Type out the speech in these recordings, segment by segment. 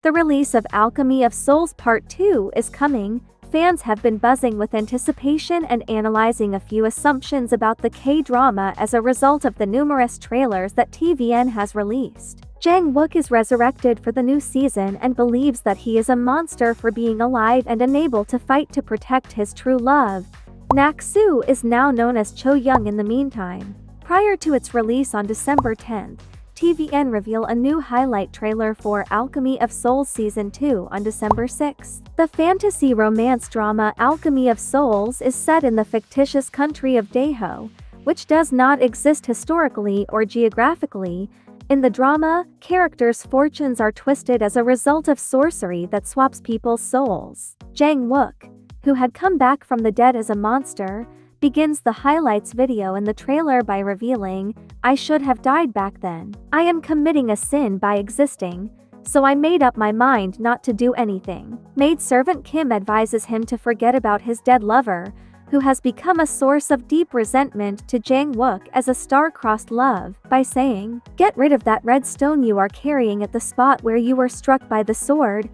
The release of Alchemy of Souls Part 2 is coming. Fans have been buzzing with anticipation and analyzing a few assumptions about the K-drama as a result of the numerous trailers that TVN has released. Jang Wook is resurrected for the new season and believes that he is a monster for being alive and unable to fight to protect his true love. Naksu is now known as Cho Young in the meantime. Prior to its release on December 10th, TVN revealed a new highlight trailer for Alchemy of Souls Season 2 on December 6. The fantasy romance drama Alchemy of Souls is set in the fictitious country of Daeho, which does not exist historically or geographically. In the drama, characters' fortunes are twisted as a result of sorcery that swaps people's souls. Jang Wook, who had come back from the dead as a monster, begins the highlights video in the trailer by revealing, "I should have died back then. I am committing a sin by existing, so I made up my mind not to do anything." Maidservant Kim advises him to forget about his dead lover, who has become a source of deep resentment to Jang Wook as a star-crossed love, by saying, "Get rid of that red stone you are carrying at the spot where you were struck by the sword.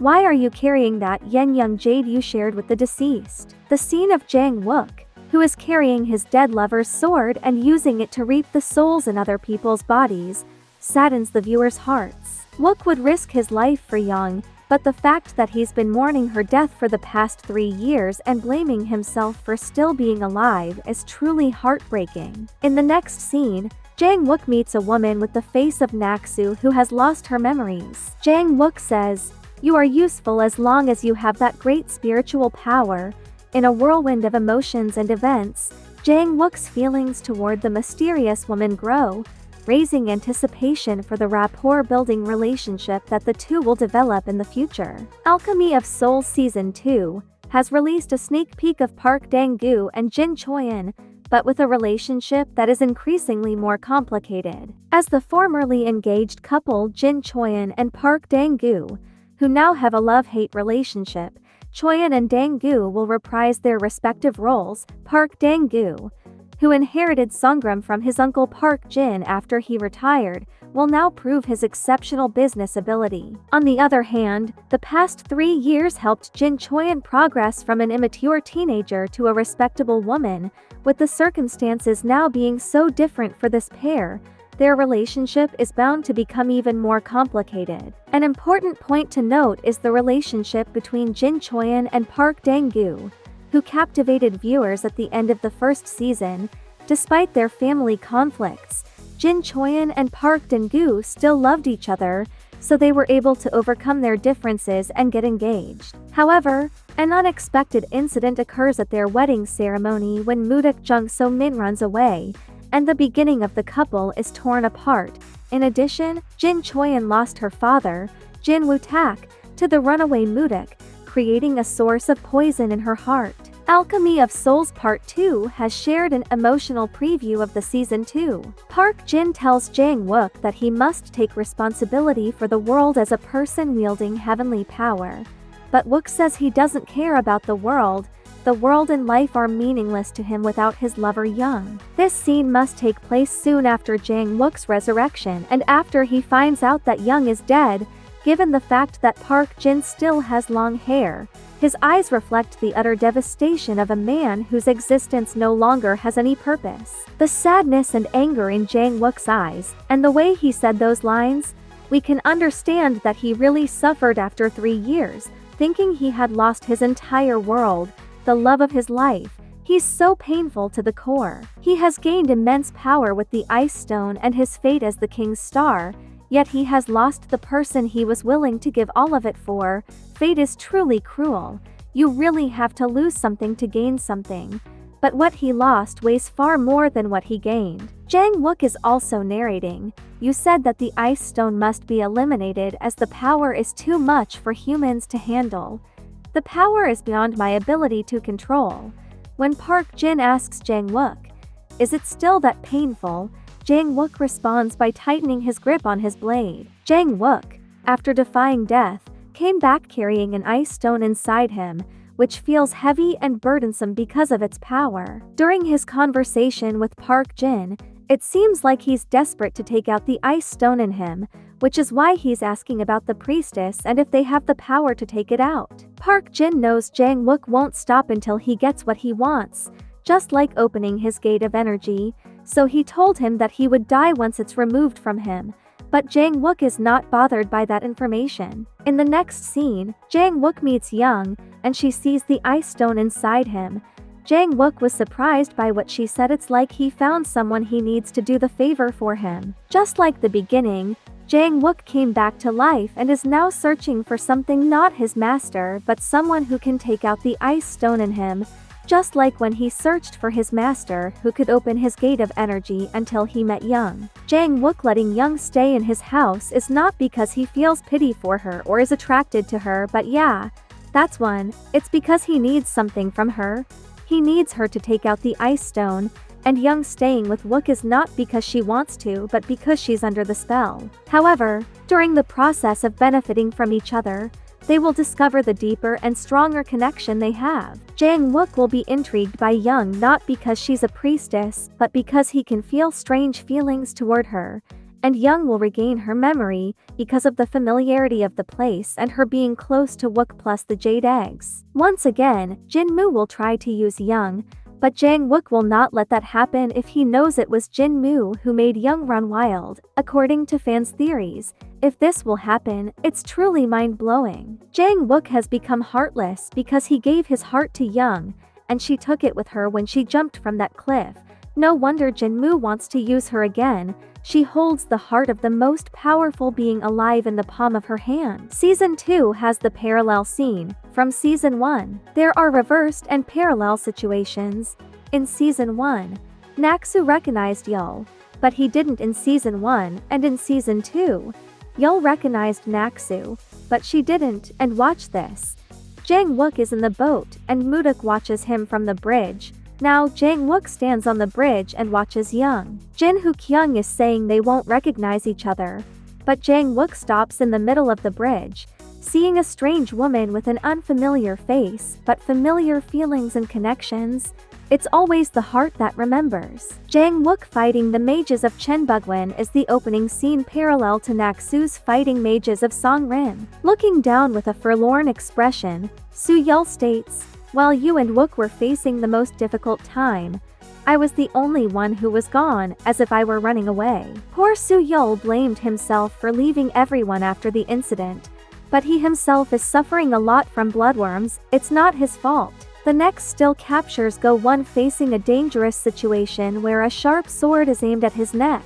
Why are you carrying that yen-young jade you shared with the deceased?" The scene of Jang Wook, who is carrying his dead lover's sword and using it to reap the souls in other people's bodies, saddens the viewers' hearts. Wook would risk his life for Young, but the fact that he's been mourning her death for the past 3 years and blaming himself for still being alive is truly heartbreaking. In the next scene, Jang Wook meets a woman with the face of Naksu who has lost her memories. Jang Wook says, "You are useful as long as you have that great spiritual power." In a whirlwind of emotions and events, Jang Wook's feelings toward the mysterious woman grow, raising anticipation for the rapport-building relationship that the two will develop in the future. Alchemy of Souls Season 2 has released a sneak peek of Park Dang-gu and Jin Choyan, but with a relationship that is increasingly more complicated. As the formerly engaged couple Jin Choyan and Park Dang-gu, who now have a love-hate relationship, Choyan and Dang-gu will reprise their respective roles. Park Dang-gu, who inherited Songram from his uncle Park Jin after he retired, will now prove his exceptional business ability. On the other hand, the past 3 years helped Jin Choyan progress from an immature teenager to a respectable woman, with the circumstances now being so different for this pair. Their relationship is bound to become even more complicated. An important point to note is the relationship between Jin Choyan and Park Dang-gu, who captivated viewers at the end of the first season. Despite their family conflicts, Jin Choyan and Park Dang-gu still loved each other, so they were able to overcome their differences and get engaged. However, an unexpected incident occurs at their wedding ceremony when Mudok Jung So Min runs away, and the beginning of the couple is torn apart. In addition, Jin Choyan lost her father, Jin Woo-tak, to the runaway Mudok, creating a source of poison in her heart. Alchemy of Souls Part 2 has shared an emotional preview of the Season 2. Park Jin tells Jang Wook that he must take responsibility for the world as a person wielding heavenly power. But Wook says he doesn't care about the world. The world and life are meaningless to him without his lover Young. This scene must take place soon after Jang Wook's resurrection and after he finds out that Young is dead. Given the fact that Park Jin still has long hair, his eyes reflect the utter devastation of a man whose existence no longer has any purpose. The sadness and anger in Jang Wook's eyes, and the way he said those lines, we can understand that he really suffered after 3 years, thinking he had lost his entire world, the love of his life. He's so painful to the core. He has gained immense power with the Ice Stone and his fate as the King's Star, yet he has lost the person he was willing to give all of it for. Fate is truly cruel. You really have to lose something to gain something. But what he lost weighs far more than what he gained. Jang Wook is also narrating, "You said that the Ice Stone must be eliminated as the power is too much for humans to handle. The power is beyond my ability to control." When Park Jin asks Jang Wook, "Is it still that painful?" Jang Wook responds by tightening his grip on his blade. Jang Wook, after defying death, came back carrying an ice stone inside him, which feels heavy and burdensome because of its power. During his conversation with Park Jin, it seems like he's desperate to take out the ice stone in him, which is why he's asking about the priestess and if they have the power to take it out. Park Jin knows Jang Wook won't stop until he gets what he wants, just like opening his gate of energy, so he told him that he would die once it's removed from him. But Jang Wook is not bothered by that information. In the next scene, Jang Wook meets Jang, and she sees the ice stone inside him. Jang Wook was surprised by what she said. It's like he found someone he needs to do the favor for him. Just like the beginning, Jang Wook came back to life and is now searching for something, not his master but someone who can take out the ice stone in him, just like when he searched for his master who could open his gate of energy until he met Jang. Jang Wook letting Jang stay in his house is not because he feels pity for her or is attracted to her, but yeah, that's one, it's because he needs something from her. He needs her to take out the ice stone, and Jang staying with Wook is not because she wants to but because she's under the spell. However, during the process of benefiting from each other, they will discover the deeper and stronger connection they have. Jang Wook will be intrigued by Jang not because she's a priestess but because he can feel strange feelings toward her, and Jang will regain her memory because of the familiarity of the place and her being close to Wook plus the jade eggs. Once again, Jinmu will try to use Jang, but Jang Wook will not let that happen if he knows it was Jinmu who made Jang run wild. According to fans' theories, if this will happen, it's truly mind-blowing. Jang Wook has become heartless because he gave his heart to Jang, and she took it with her when she jumped from that cliff. No wonder Jinmu wants to use her again. She holds the heart of the most powerful being alive in the palm of her hand. Season 2 has the parallel scene from Season 1. There are reversed and parallel situations. In Season 1, Naksu recognized Yul, but he didn't in Season 1, and in Season 2, Yul recognized Naksu, but she didn't, and watch this. Jang Wook is in the boat, and Mudok watches him from the bridge. Now Jang Wook stands on the bridge and watches Jang. Jin Hoo-kyung is saying they won't recognize each other, but Jang Wook stops in the middle of the bridge, seeing a strange woman with an unfamiliar face but familiar feelings and connections. It's always the heart that remembers. Jang Wook fighting the mages of Chenbugwen is the opening scene parallel to Naksu's fighting mages of Songrin. Looking down with a forlorn expression, Su Yul states, "While you and Wook were facing the most difficult time, I was the only one who was gone, as if I were running away." Poor Su Yul blamed himself for leaving everyone after the incident, but he himself is suffering a lot from bloodworms. It's not his fault. The next still captures Go-won facing a dangerous situation where a sharp sword is aimed at his neck.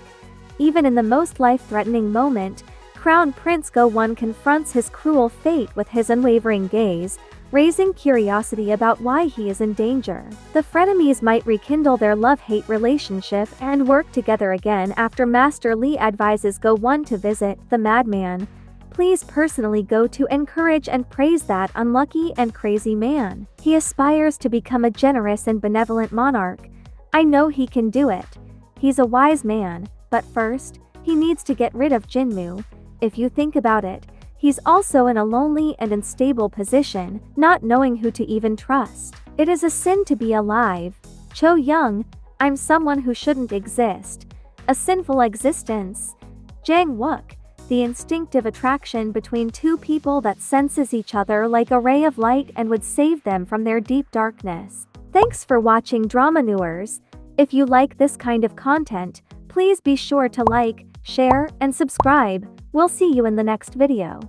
Even in the most life-threatening moment, Crown Prince Go-won confronts his cruel fate with his unwavering gaze, raising curiosity about why he is in danger. The frenemies might rekindle their love-hate relationship and work together again after Master Lee advises Go-won to visit the madman. Please personally go to encourage and praise that unlucky and crazy man. He aspires to become a generous and benevolent monarch. I know he can do it. He's a wise man, but first, he needs to get rid of Jinmu. If you think about it, he's also in a lonely and unstable position, not knowing who to even trust. It is a sin to be alive. Cho Young, I'm someone who shouldn't exist. A sinful existence. Jang Wook, the instinctive attraction between two people that senses each other like a ray of light and would save them from their deep darkness. Thanks for watching Drama Newers. If you like this kind of content, please be sure to like, share, and subscribe. We'll see you in the next video.